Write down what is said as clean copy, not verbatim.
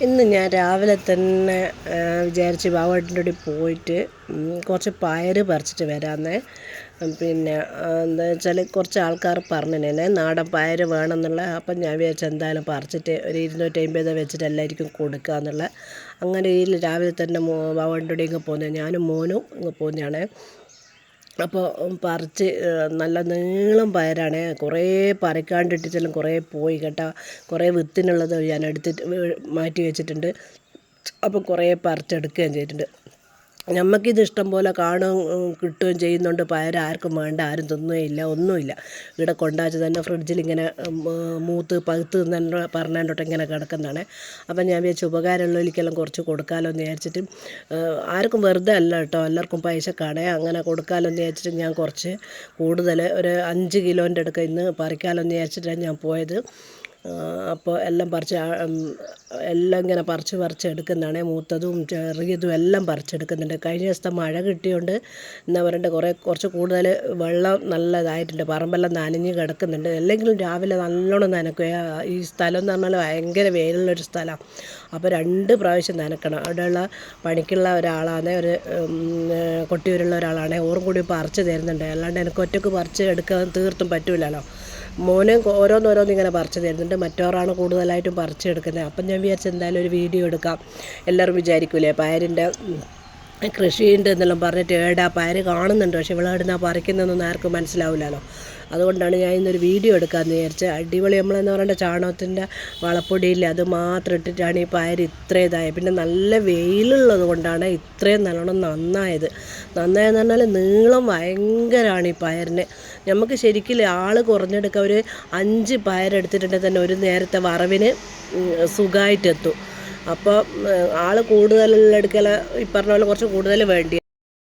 ഇന്ന് ഞാൻ രാവിലെ തന്നെ വിചാരിച്ച് ബാബുവേട്ടൻ്റെ കൂടെ പോയിട്ട് കുറച്ച് പയർ പറിച്ചിട്ട് വരാമെന്നേ. പിന്നെ എന്താ വെച്ചാൽ കുറച്ച് ആൾക്കാർ പറഞ്ഞിനെ നാടൻ പയർ വേണമെന്നുള്ള. അപ്പം ഞാൻ വിചാരിച്ചു എന്തായാലും പറിച്ചിട്ട് ഒരു 250 വെച്ചിട്ട് എല്ലാവർക്കും കൊടുക്കുക എന്നുള്ള. അങ്ങനെ ഈ രാവിലെ തന്നെ ബാബുവേട്ടൻ്റെ കൂടെ ഇങ്ങ് പോകുന്നത്, ഞാനും മോനും ഇങ്ങ് പോകുന്നതാണ്. അപ്പോൾ പറിച്ച് നല്ല നീളം പയറാണ്, കുറേ പറിക്കാണ്ടിട്ടിട്ടെല്ലാം കുറേ പോയി കേട്ടോ. കുറേ വിത്തിനുള്ളത് ഞാൻ എടുത്തിട്ട് മാറ്റി വെച്ചിട്ടുണ്ട്. അപ്പോൾ കുറേ പറിച്ചെടുക്കുകയും ചെയ്തിട്ടുണ്ട്. നമുക്കിത് ഇഷ്ടം പോലെ കാണുകയും കിട്ടുകയും ചെയ്യുന്നുണ്ട്. പയർ ആർക്കും വേണ്ട, ആരും തിന്നുകയില്ല, ഒന്നുമില്ല. ഇവിടെ കൊണ്ടുവച്ച് തന്നെ ഫ്രിഡ്ജിൽ ഇങ്ങനെ മൂത്ത് പഴുത്ത് തന്നെ പറഞ്ഞിട്ട് ഇങ്ങനെ കിടക്കുന്നതാണ്. അപ്പം ഞാൻ വിചാരിച്ചു ഉപകാരമുള്ളവർക്കെല്ലാം കുറച്ച് കൊടുക്കാമല്ലോ എന്ന് വിചാരിച്ചിട്ട്, ആർക്കും വെറുതെ അല്ല കേട്ടോ, എല്ലാവർക്കും പൈസക്കാണേ. അങ്ങനെ കൊടുക്കാമല്ലോ എന്ന് വിചാരിച്ചിട്ട് ഞാൻ കുറച്ച് കൂടുതൽ ഒരു 5 കിലോൻ്റെ അടുക്ക ഇന്ന് പറിക്കാമല്ലോ എന്ന് വിചാരിച്ചിട്ടാണ് ഞാൻ പോയത്. അപ്പോൾ എല്ലാം ഇങ്ങനെ പറിച്ച് എടുക്കുന്നതാണ്. മൂത്തതും ചെറിയതും എല്ലാം പറിച്ചെടുക്കുന്നുണ്ട്. കഴിഞ്ഞ ദിവസത്തെ മഴ കിട്ടിയോണ്ട് എന്താ പറയണ്ടേ, കുറച്ച് കൂടുതൽ വെള്ളം നല്ലതായിട്ടുണ്ട്. പറമ്പെല്ലാം നനഞ്ഞ് കിടക്കുന്നുണ്ട്. അല്ലെങ്കിലും രാവിലെ നല്ലോണം നനക്കുക. ഈ സ്ഥലം എന്ന് പറഞ്ഞാൽ ഭയങ്കര വെയിലുള്ളൊരു സ്ഥലമാണ്. അപ്പോൾ 2 പ്രാവശ്യം നനക്കണം. അവിടെയുള്ള പണിക്കുള്ള ഒരാളാണ്, ഒരു കൊട്ടിയൂരുള്ള ഒരാളാണ്, ഓറും കൂടി പറിച്ച് തരുന്നുണ്ട്. അല്ലാണ്ട് എനിക്ക് ഒറ്റയ്ക്ക് പറിച്ച് എടുക്കാൻ തീർത്തും പറ്റില്ലല്ലോ. മോനെ ഓരോന്നോരോന്ന് ഇങ്ങനെ പറിച്ച് തരുന്നുണ്ട്. മറ്റോറാണ് കൂടുതലായിട്ടും പറിച്ചെടുക്കുന്നത്. അപ്പം ഞാൻ വിചാരിച്ചു എന്തായാലും ഒരു വീഡിയോ എടുക്കാം. എല്ലാവരും വിചാരിക്കൂലേ പയറിൻ്റെ കൃഷിയുണ്ട് എന്നെല്ലാം പറഞ്ഞിട്ട് ഏടാ പയർ കാണുന്നുണ്ട്, പക്ഷെ ഇവളെവിടുന്നാ പറിക്കുന്നതെന്നൊന്നും ആർക്കും മനസ്സിലാവില്ലല്ലോ. അതുകൊണ്ടാണ് ഞാൻ ഇന്നൊരു വീഡിയോ എടുക്കാമെന്ന് വിചാരിച്ചത്. അടിപൊളി നമ്മളെന്ന് പറയേണ്ട ചാണകത്തിൻ്റെ വളപ്പൊടിയില്ലേ, അത് മാത്രം ഇട്ടിട്ടാണ് ഈ പയർ ഇത്ര ഇതായത്. പിന്നെ നല്ല വെയിലുള്ളത് കൊണ്ടാണ് ഇത്രയും നല്ലോണം നന്നായെന്ന് പറഞ്ഞാൽ നീളം ഭയങ്കരമാണ് ഈ പയറിന്. നമുക്ക് ശരിക്കും ആൾ കുറഞ്ഞെടുക്കുക, ഒരു 5 പയറെടുത്തിട്ടുണ്ടെങ്കിൽ തന്നെ ഒരു നേരത്തെ വറവിന് സുഖമായിട്ടെത്തും. അപ്പോൾ ആൾ കൂടുതലെടുക്കൽ ഈ പറഞ്ഞ പോലെ കുറച്ച് കൂടുതൽ വേണ്ടി